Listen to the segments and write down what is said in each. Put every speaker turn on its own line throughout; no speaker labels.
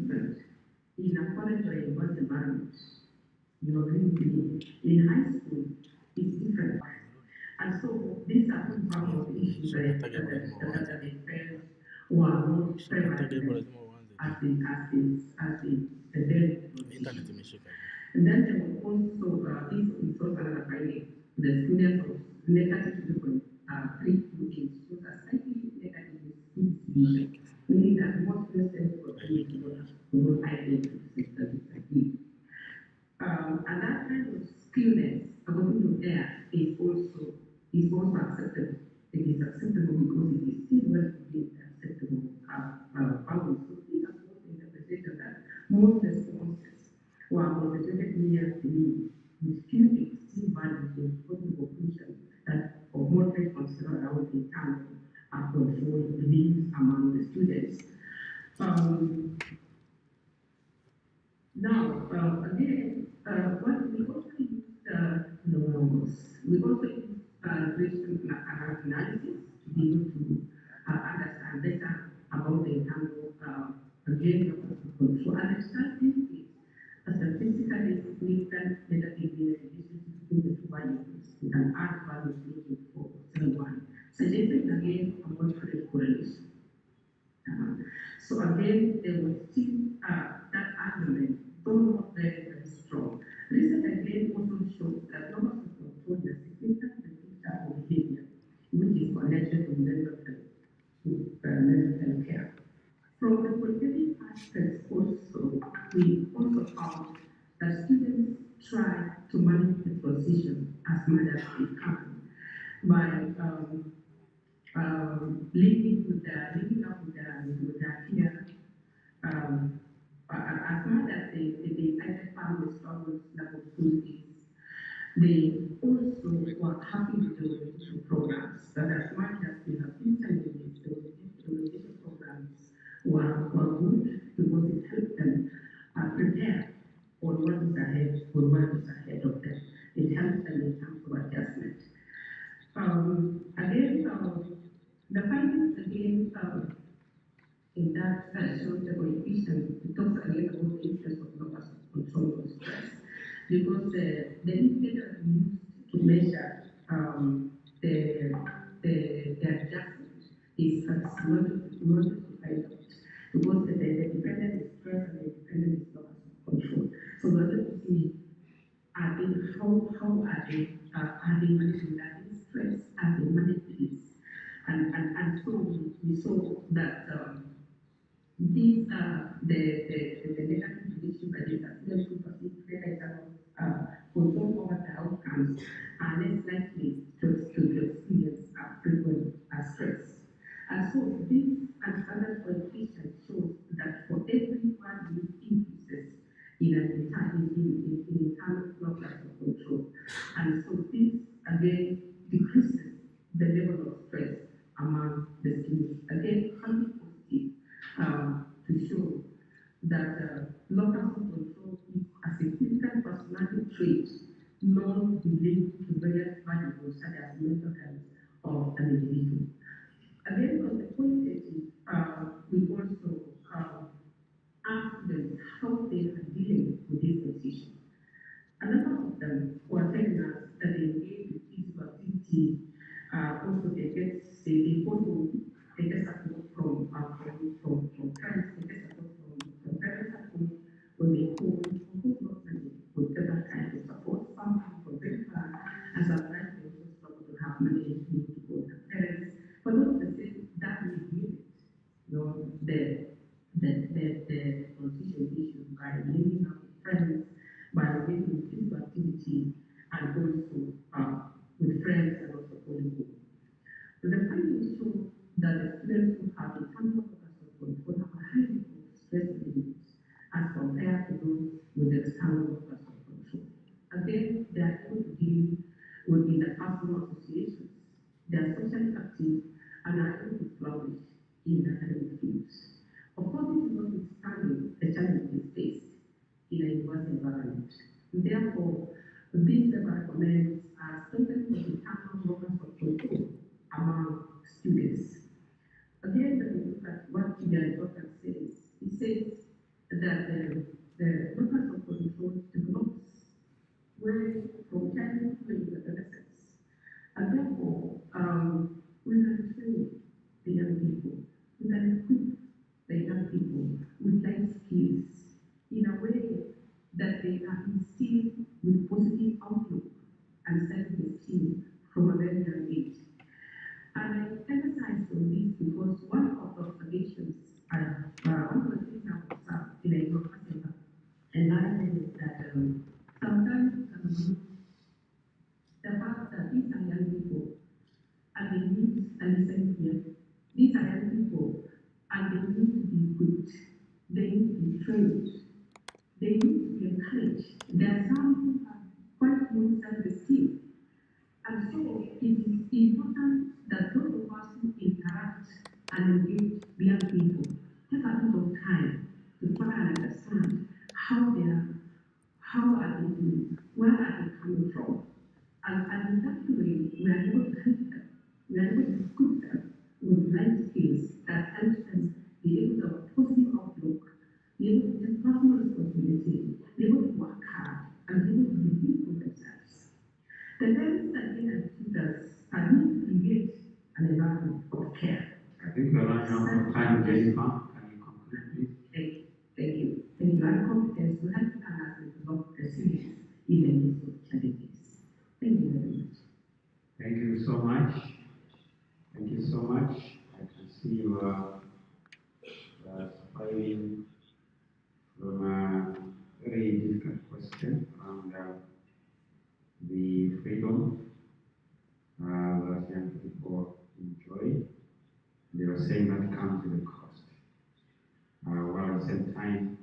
different in a college or a university environment. You agree with me? In high school, it's different. And so these are some of the issues that they face or are not prevalent as the very position. And then there was also this is also another finding. The students of negative to three looking schools are slightly negative distribution, meaning that most students will not identify systems disagree. And that kind of skewness, according to air, is also acceptable. It is acceptable because it is still well within the acceptable boundaries. So these are both interpretations that most responses were concentrated near the mean, with few extreme values in possible conclusion that of moderate concern around internal control beliefs among the students. Now, again, what we also use we also use regression analysis to be able to understand better about the internal again of control. And starting with a statistically significant negative relationship between the two values with an add value looking for someone, suggesting again a more correlation. So again, there was still that argument, though not very, very strong. Research again also shows that numbers of control is a significant predictor of behavior, which is connected to mental health care. From the qualitative aspects also, we also found that students try to manage the transition as much as they can by living up with their peer, as much as they cited family struggles like of school kids, they also were happy with the orientation programs. That as much as we have been challenges, the orientation programs were good because it helped them prepare for what is ahead of them. It helped them in terms of adjustment. The findings again in that shows the coefficient, it talks again about the influence of locus of control of stress, because the indicator used to measure the adjustment is not to find out, because the dependent is stress and the dependent is locus of control. So we wanted to see how are they managing that stress, are they managing this? And so we saw that these the negative issues that is students who perceive greater control over the outcomes are less likely to experience frequent stress. And so this standard coefficient shows that for every 1 unit increases in internal locus of control. And so this again decreases the level of stress among the students. Again, highly positive to show that locus of control is a significant personality trait known to link to various variables such as mental health of an individual. Again, on the qualitative, we also asked them how they are dealing with this position. A number of them were telling us that they engage with physical activity, also they follow, they get support from parents, they get support from parents at home when they call, of course not many, with different kinds of support, some come from very far, and sometimes they also struggle to have money to go to their parents, but not the same, that we need it, the transition issue by living up with friends, by engaging in physical activity, and also with friends and also calling home. So the findings show that the students who have internal locus of control have a high level of stress resilience as compared to those with external locus of control. Again, they are able to deal with interpersonal associations, they are socially active, and are able to flourish in academic fields. Of course, this is notwithstanding the challenges faced in a university environment. Therefore, this recommends strengthening of internal locus of control among students. Again, when we look at what Julian Jordan says, he says that the locus of control develops when from childhood to adolescence. And therefore, we can train the young people, we can equip the young people with life skills in a way that they are instilled with positive outlook and self-esteem from a very young age. And I emphasize on this because one of the observations, one of the things I've observed in a university environment is that sometimes the fact that these are young people and they need, and listen here, these are young people and they need to be equipped, they need to be trained, they need to be encouraged. There are some who have quite low self-esteem. And so it is important that those of us who interact and engage young people take a bit of time to try and understand how are they doing, where are they coming from. And in that way, we are able to help them. We are able to equip them with life skills that helps them be able to have a positive outlook, be able to take personal responsibility, be able to work hard, and be able to believe in themselves. The parents that they and tutors are need to create an environment of care.
I think we're running out of time, Jennifer. Can you conclude, please?
Thank you. And you are competence to help us develop resilience in the midst of challenges. Thank you very much.
Thank you so much. Thank you so much. I can see you are smiling from a very difficult question around the freedom that young people enjoy. They were saying that comes with a cost. While at the same time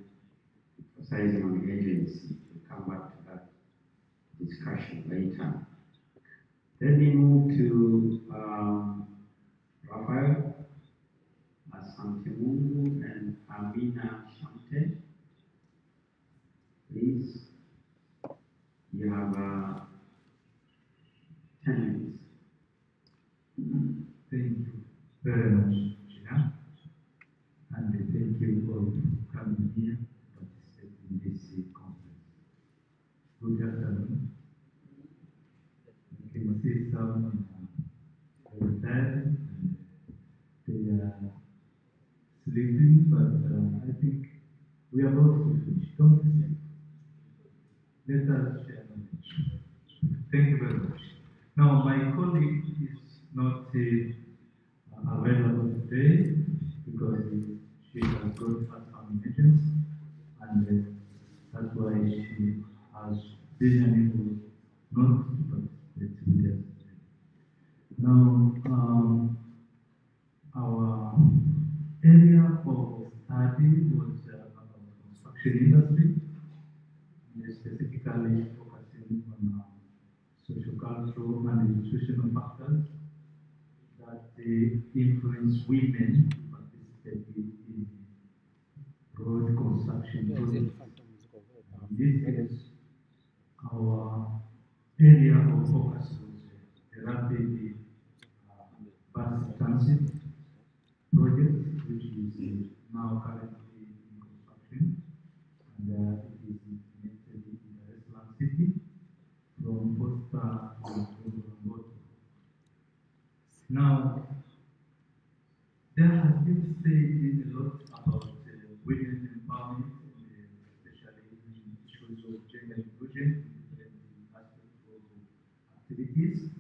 emphasizing on agency. We'll come back to that discussion later. Then we move to Rafael Asantemungu and Amina Shamte. Please, you have 10 minutes.
Thank you very much, Gina. And thank you all for coming here to participate in this conference. Good afternoon. You can see some retired and they are sleeping, but I think we are about to finish. Don't sleep. Let us share knowledge. Thank you very much. Now, my colleague is not available today because she has got her some emergency, and that's why she has been unable not to participate with us today. Now, our area of study was about construction industry, and specifically focusing on social, cultural, and institutional factors that influence women to participate in road construction projects. In this case, our area of focus was the rapid bus transit project, which is now currently in construction, and it is implemented in the restaurant city from Posta to Ngoto. Now, there has been said a lot about women empowerment, and especially in issues of gender inclusion in different aspects of activities.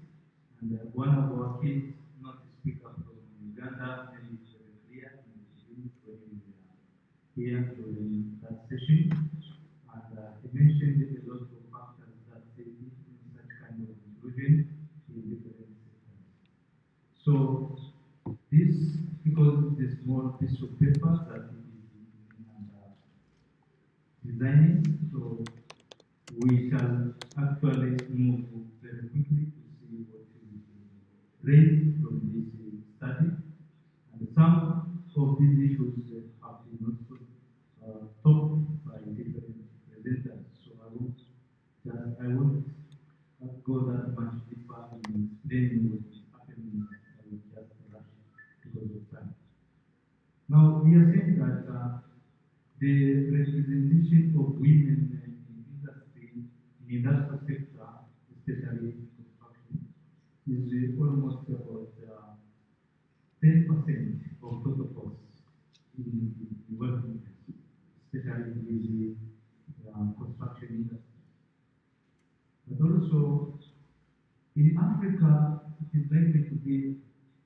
And one of our kids, not to speak up from Uganda, made it very clear in the beginning when we were here during that session. And he mentioned a lot of factors that influence such kind of inclusion in different sectors. So this, because it is small piece of paper that it is designing, so we shall actually move very quickly to see what is raised from this study. And some of these issues have been also talked by different presenters. So I won't go that much deeper in explaining what is happening. I will just rush because of time. Now, we are saying that the representation of women in industrial sector, especially in construction, is almost about 10% of total costs in working, especially with the construction industry. But also in Africa, it is likely to be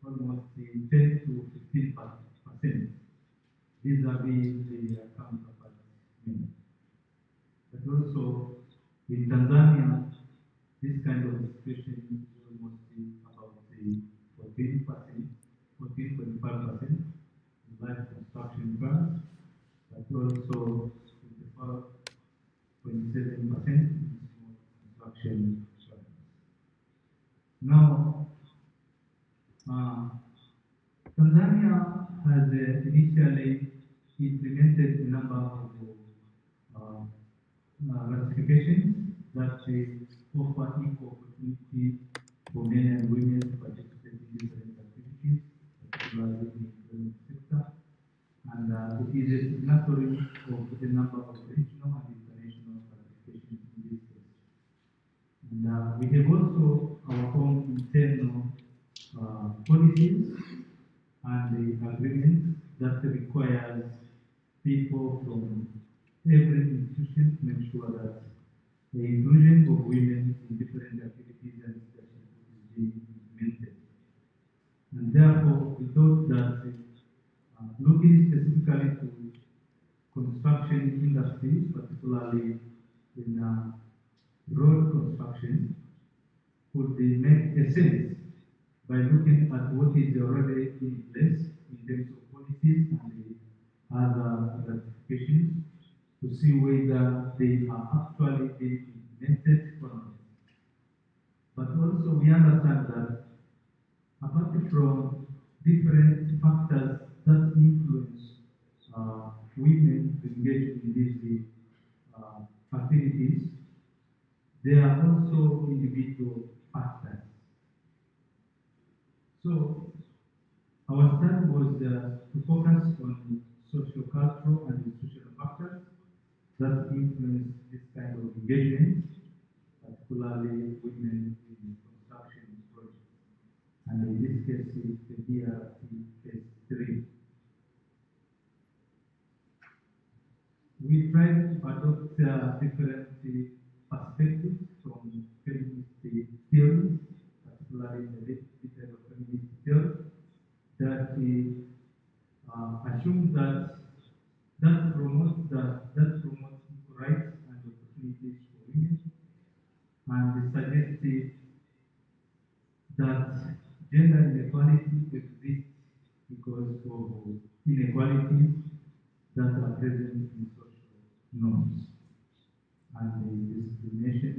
almost 10 to 15%. Vis-a-vis the counterparts. But also in Tanzania, this kind of situation is almost about 14%, 14.5% in light construction firms, but also 24.7% in small construction firms. Now, Tanzania has initially implemented a number of ratifications that offer equal opportunity for men and women to participate in different activities, particularly in the employment sector. And it is a signatory of a number of regional and international ratifications in this case. And we have also our own internal policies and the agreement that requires people from every institution to make sure that the inclusion of women in different activities and leadership is being implemented. And therefore, we thought that looking specifically to construction industries, particularly in road construction, would make a sense by looking at what is already in place in terms of policies and the other ratifications to see whether they are actually being implemented or not. But also we understand that apart from different factors that influence women to engage in these activities, there are also individual factors. So our study was to focus on socio-cultural and institutional factors that influence this kind of engagement, particularly women in construction projects. And in this case, it's here in case 3. We tried to adopt different perspectives from feminist theories, particularly the detail of feminist theory, that assume that promotes equal rights and opportunities for women, and suggested that gender inequality exists because of inequalities that are present in social norms and the discrimination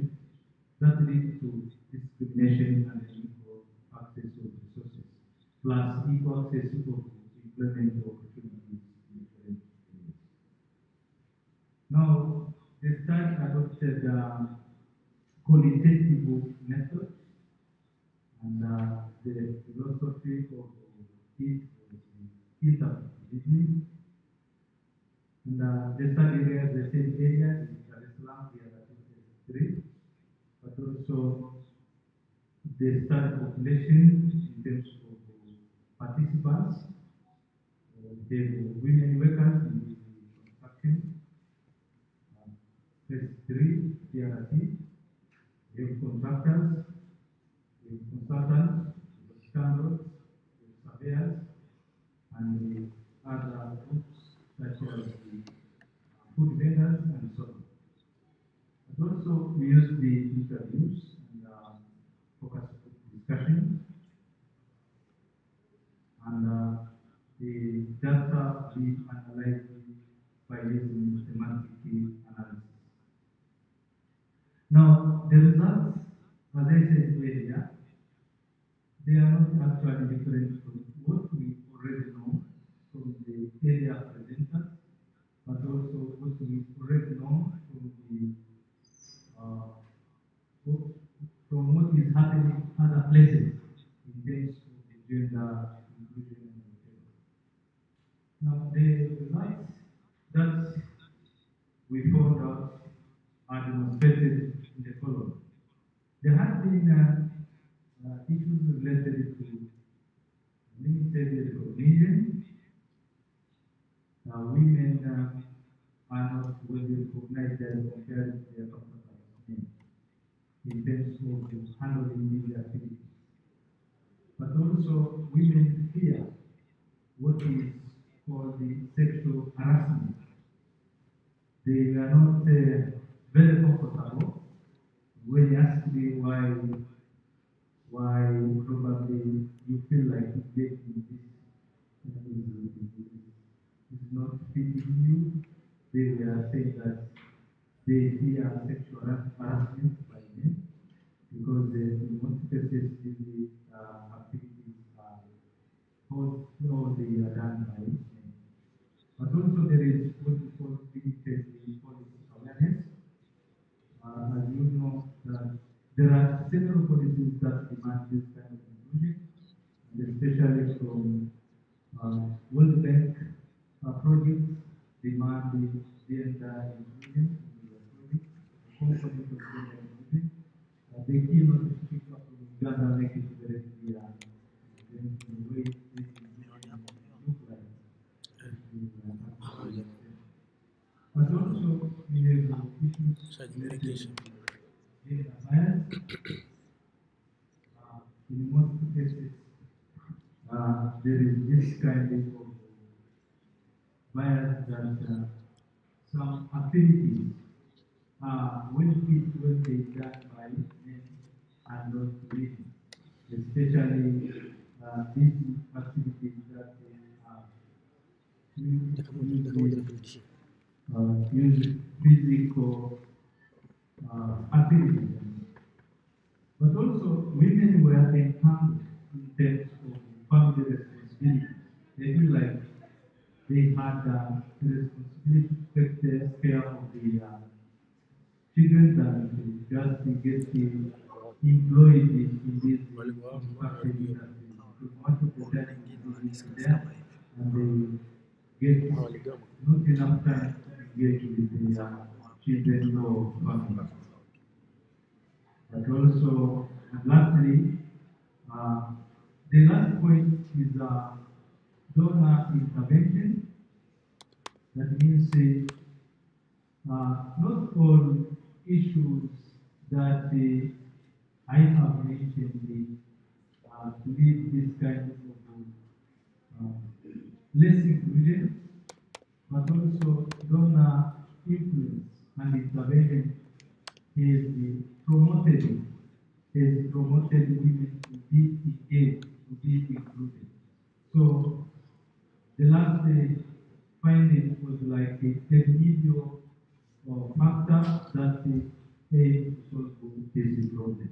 that leads to discrimination and unequal access to resources, plus equal access to employment opportunities in different areas. Now, the study adopted qualitative methods, and the philosophy of it was interpretative. And the study areas, the same areas, in Islam, we are at 3, but also the study population in terms of participants, the women workers in the construction. Phase 3, PRT, we have contractors, we have consultants, we have standards, we have surveyors, and the other groups such as the food vendors and so on. But also we use the interviews and focus group discussion, and the data we analyze by using semantic analysis. Now, the results, as I said earlier, they are not actually different from what we already know from the area presenters, but also what we already know from what is happening in other places in terms of the gender inclusion and whatever. Now, the results that we found out are demonstrated in the following. There have been issues related to limited recognition. Women are not well recognized as compared to their counterparts men in terms of handling these activities. But also, women fear what is called the sexual harassment. They are not very comfortable when you ask me why probably you feel like dating this is not fitting you. They are saying that they fear sexual harassment by men because in most cases these activities are all they are done by men. But also there is what we call limited policy awareness. As you know, that there are several policies that demand this kind of inclusion, and especially from World Bank projects demand the gender inclusion in their projects, the component of gender inclusion. They cannot speak up from Uganda, make it very clear in the way this inclusion look like. But also, we have issues related to gender bias. In most cases, there is this kind of bias that some activities will fit when they done by men and not women, especially these activities that use physical activities. But also, women were encountered in terms of family responsibility. They feel like they had the responsibility to take care of the children than to just to get employed in this manufacturing industry. Because much of the time they are there and they get not enough time to engage with the children or family. But also, and lastly, uh, the last point is donor intervention. That means not all issues that I have mentioned to lead this kind of less inclusion, but also donor influence and intervention is promoted women to be engaged, to be included. So the last finding was like a video factor that aims to solve this problem.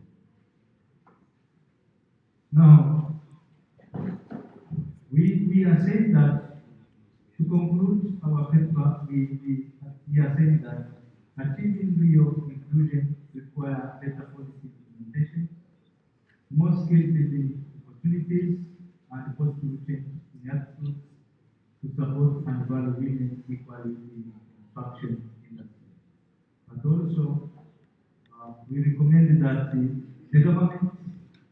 Now, we are saying that to conclude our paper, we are saying that achieving real inclusion requires better policy implementation, more skill building opportunities, and positive change in attitudes to support and value women equally in construction industry. But also, we recommend that the government,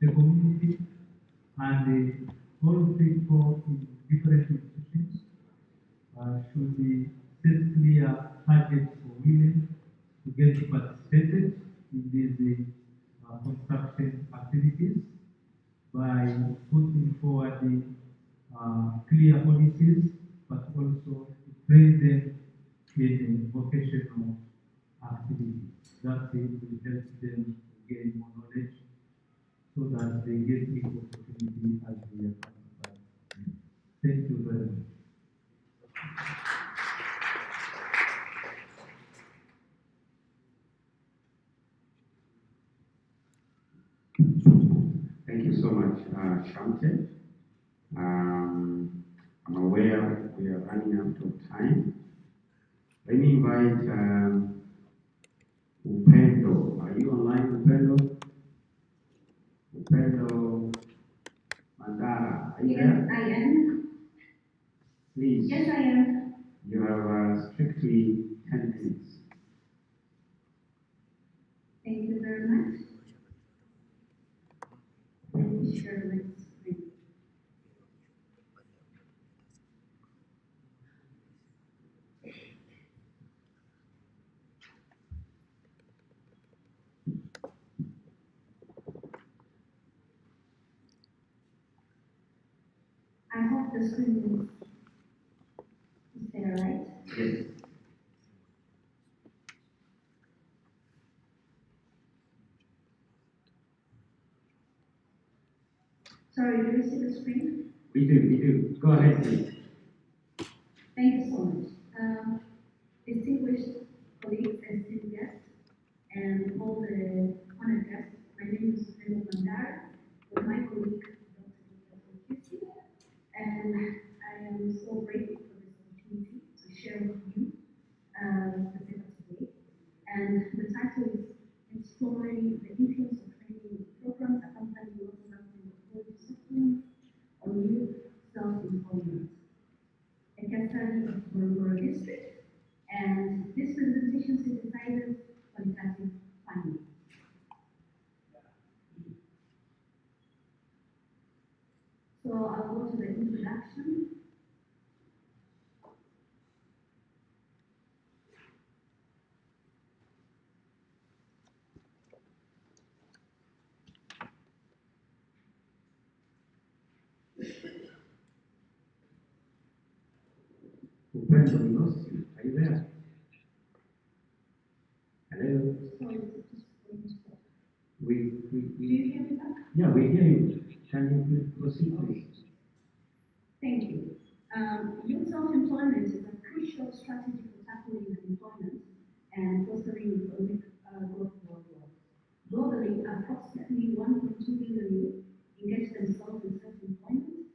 the community, and all people in different institutions should be set clear targets for women to get participated in these construction activities by putting forward the clear policies, but also to train them in vocational activities. That will help them to gain more knowledge so that they get equal opportunity as their counterparts. Thank you very much.
Thank you so much, Shante. I'm aware we are running out of time. Let me invite Upendo. Are you online, Upendo? Upendo Mandara. Are you there?
Yes, I am.
Please.
Yes, I am.
You have strictly 10 minutes.
the screen is there, right?
Yes.
Sorry, do you see the screen?
We do. Go ahead, please.
Thank you so much. Distinguished colleagues and esteemed guests, and all the honored guests, my name is Susanna Mandara, with my colleague, Dr. Kisi, and I am so grateful for this opportunity to share with you the paper today. And the title is Exploring the Influence of Training Programs Accompanying Long-Lasting Quality Systems on Youth Self-Employment. A case study of Morogoro District, and this presentation synthesizes qualitative findings. So I'll go to the introduction.
Upendo, we lost you. Are you there? Hello?
Sorry, just going to stop.
We,
Do you hear me back?
yeah, we hear you. Can you proceed, please?
Thank you. Youth self-employment is a crucial strategy for tackling unemployment and fostering economic growth worldwide. Globally, approximately 1.2 billion youth engage themselves in self-employment,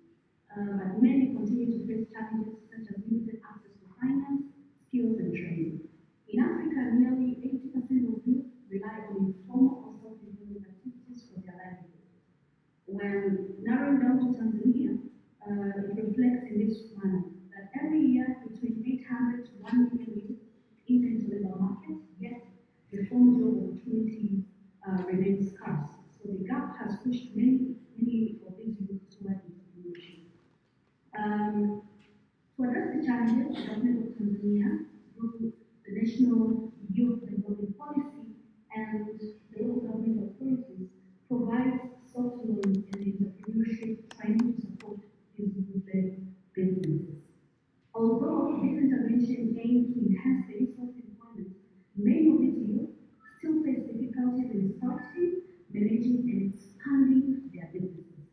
but many continue to face challenges such as limited access to finance, skills, and training. In Africa, nearly 80% of youth rely on informal or self-employment activities for their livelihood. When narrowing down to Tanzania, it reflects in this manner that every year between 800 to 1 million youth enter into the labor market, yet the formal job opportunities remain scarce. So the gap has pushed many of these youth toward entrepreneurship. To address the challenges, the government of Tanzania, through the National Youth Development Policy and the local government authorities, provides soft loans and entrepreneurship training to support these youth-led businesses. Although this intervention aims to enhance the youth self-employment, many of these youth still face difficulties in starting, managing, and expanding their businesses.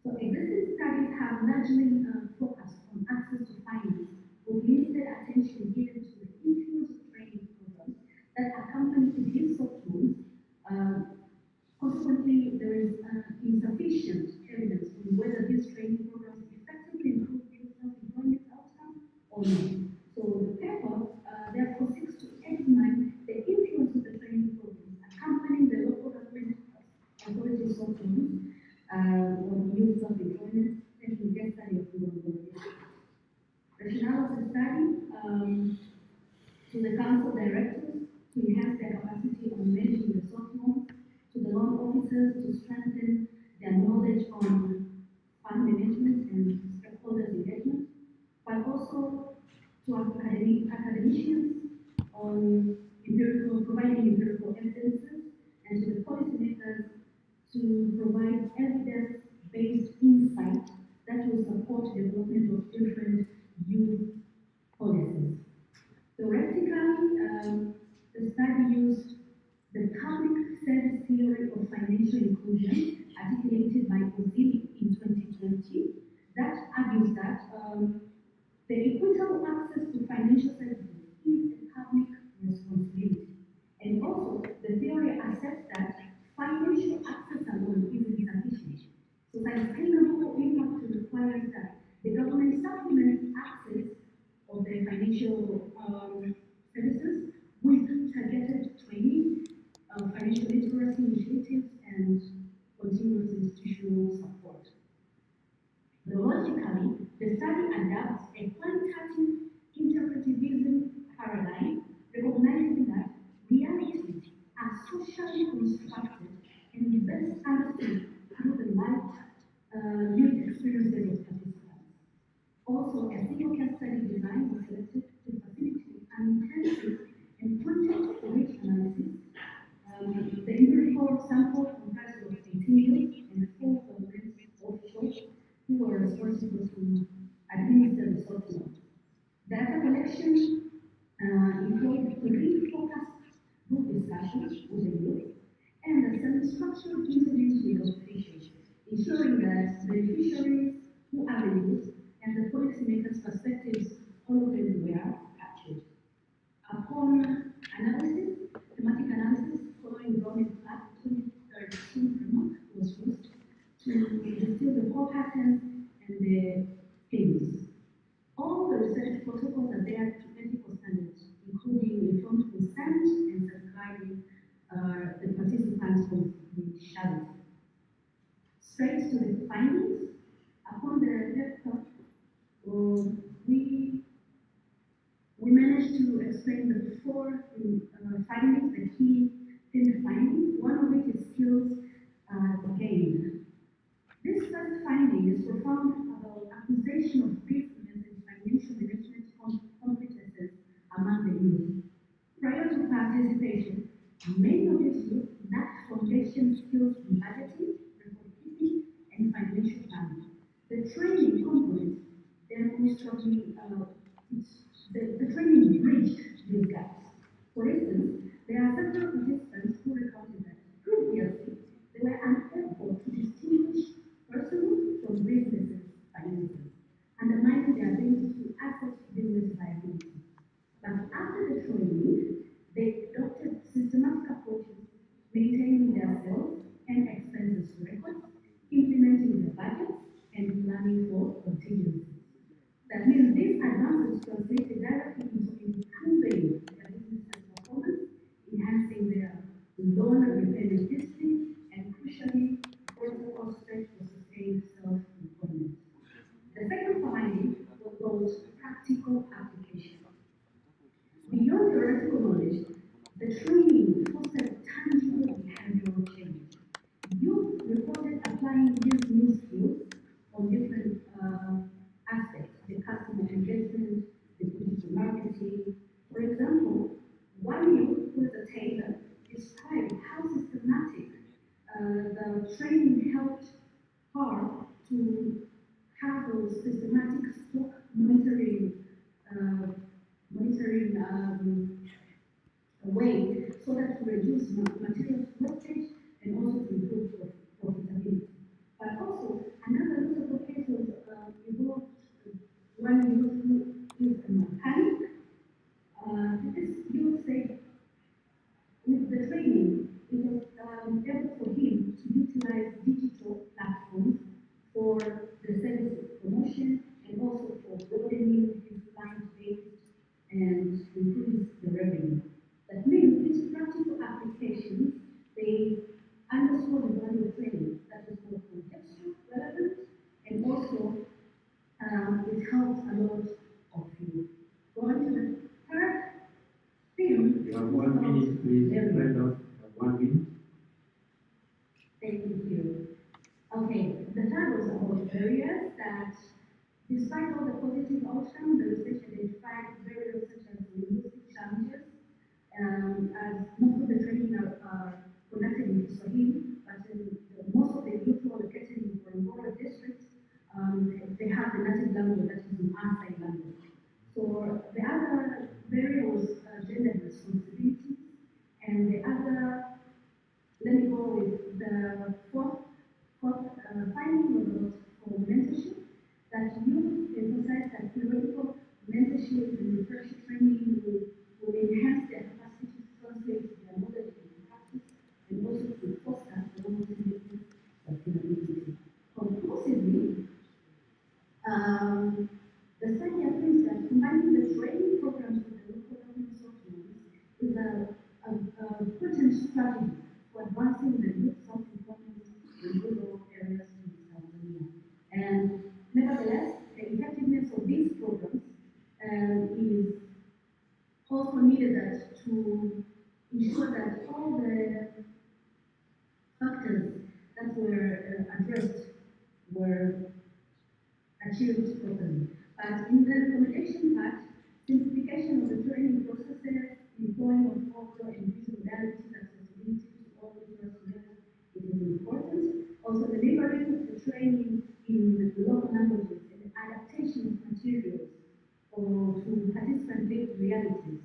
So existing studies have largely focused on access to finance, with limited attention given to the influence of training programs that accompany these soft loans. Consequently, there is insufficient evidence on whether these training programs effectively improve youth self-employment outcomes or not. So the paper therefore seeks to examine the influence of the training programs accompanying the local government authorities soft loans on youth self-employment, taking case study of Morogoro District. Rationale of the study to the council directors to enhance their capacity on managing the soft loans, to the loan officers to strengthen their knowledge on fund management and stakeholders engagement, but also to academicians on providing empirical evidences, and to the policymakers to provide evidence-based insight that will support development of different youth policies. Theoretically, the study used the public service theory of financial inclusion articulated by Ozil in 2020 that argues that the equitable access to financial services is a public responsibility. And also, the theory asserts that financial access alone is insufficient. So sustainable impact requires that the government supplements access of the financial services with targeted training, financial literacy initiatives, and continuous institutional support. Logically, the study adopts a quantitative interpretivism paradigm, recognizing that realities are socially constructed and is best understood through the lived experiences of participants. Also, a single case study design was selected to facilitate an intensive and context-rich analysis. The empirical sample comprised of 18 youth and 4 government officials who were responsible to that beneficiaries who are reduced and the policymakers' perspectives all of them were captured. Upon analysis, thematic analysis following Browning's Act 2013 framework was used to distill the core patterns and the themes. All the research protocols are there to ethical standards, including informed consent and safeguarding the participants' confidentiality. Straight to the findings. Upon the paper, we managed to explain the four findings, the key theme findings. One of which is skills gained. This first finding is profound about acquisition of business and financial management competences among the youth. Prior to participation, many of these youth lacked foundation skills in budgeting, record keeping, and financial planning. The training component demonstrated the training bridged these gaps. For instance, there are several participants who recounted that previously they were unable to distinguish personal from business finances, undermining their ability to access business viability. But after the training, they adopted systematic approaches, maintaining their sales and expenses records, implementing their budgets, and planning for contingencies. That means these advances translated directly into improving their business performance, enhancing their loan repayment discipline, and crucially, greater prospects for sustained self-employment. The second finding was practical application. Beyond theoretical knowledge, the training fostered tangible behavioral change. Youth reported applying these new skills on different aspects, the customer engagement, the digital marketing. For example, one youth who is a tailor described how systematic the training helped her to have those systematic stock monitoring way so that to reduce material wastage and also to improve profitability. But also, another notable case was involved one youth who is a mechanic. This youth said with the training, it was able for him to utilize digital platforms for the service promotion and also for broadening his client base and increase the revenue. That means these practical applications, they underscore the value of training that is both contextual, relevant, and also it helps a lot of you. Going to the third theme.
You have 1 minute, please. Let us have 1 minute.
Thank you. Okay, the third was about barriers that, despite all the positive outcomes, the research identified barriers such as linguistic challenges, as most of the training are conducted in Kiswahili, but most of the youth who are located in Ngorongoro district, they have the native language that is the Maasai language. So the other barrier was gender responsibility, and the other, let me go with the fourth finding was about for mentorship, that youth emphasize that theoretical mentorship and refresher training will enhance their capacity to translate their knowledge into practice and also to foster long-term sustainability. Conclusively, the study affirms that combining the training programs with the local government software is a potent strategy for advancing the youth self-employment in rural areas in Tanzania. And nevertheless, the effectiveness of these programs is also needed that to ensure that all the factors that were addressed were achieved properly. But in the recommendation part, simplification of the training processes, employing of audio and visual realities, accessibility to all users together, it is important. Also, delivering the training in local languages and adaptation of materials or to participant-based realities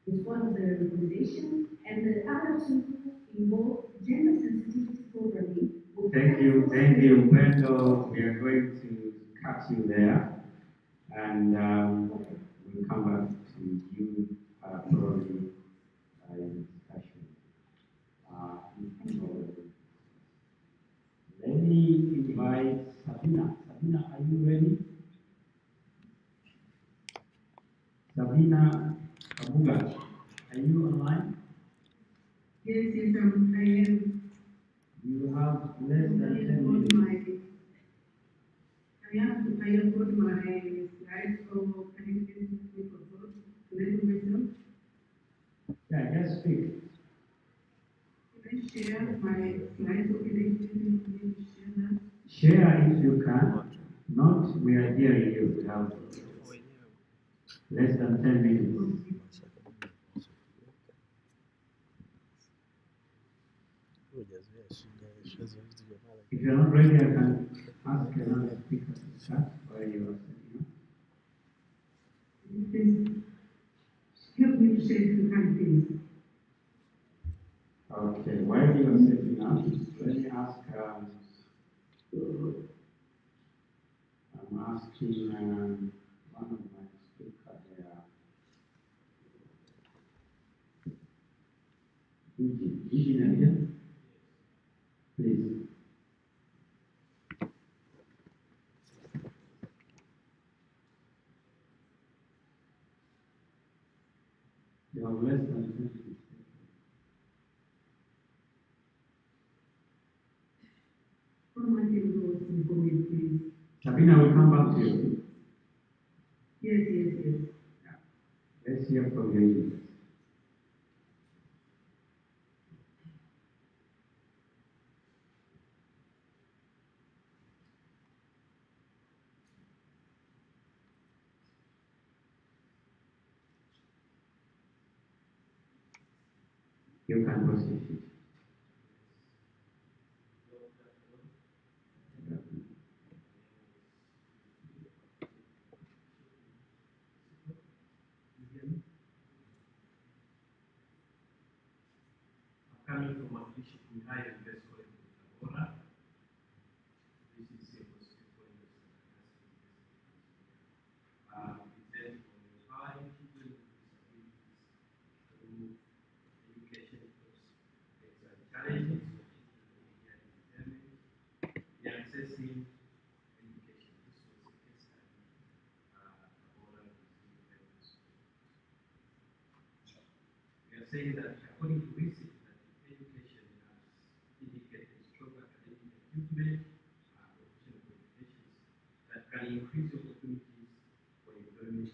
is one of the recommendations. And the other two involve gender sensitivity programming.
Thank you. Thank you, Brendo. We are going to cut you there, and we'll come back to you probably in discussion. Let me invite Sabina. Sabina, are you ready? Sabina Abuga, are you online?
Yes, yes, I am.
You have less than 10 minutes.
I have got my slides, so can you please let me forward to let myself?
Yeah, just speak.
Can I share my slides, or can I please share that?
Share if you can. Not, we are hearing you. We have less than 10 minutes. If you're not ready, I can ask another speaker to start while you are setting up.
Please help me to share if you can, please.
Okay, while you are setting up, let me ask, I'm asking one of my speakers there, Eugene, please. You have less than 20 minutes.
What am I going to do for me, please?
Sabina, will come back to you.
Yes, yes, yes.
Yeah. Let's hear from you. You can proceed.
Coming from a bishop in high best college in Tabora. This is a hospital in the it says on high children with disabilities through education because there's a challenge for children with impairment in accessing education. This was a case study Tabora with the we are saying that according to research that education has indicated strong academic achievement and vocational qualifications that can increase opportunities for employment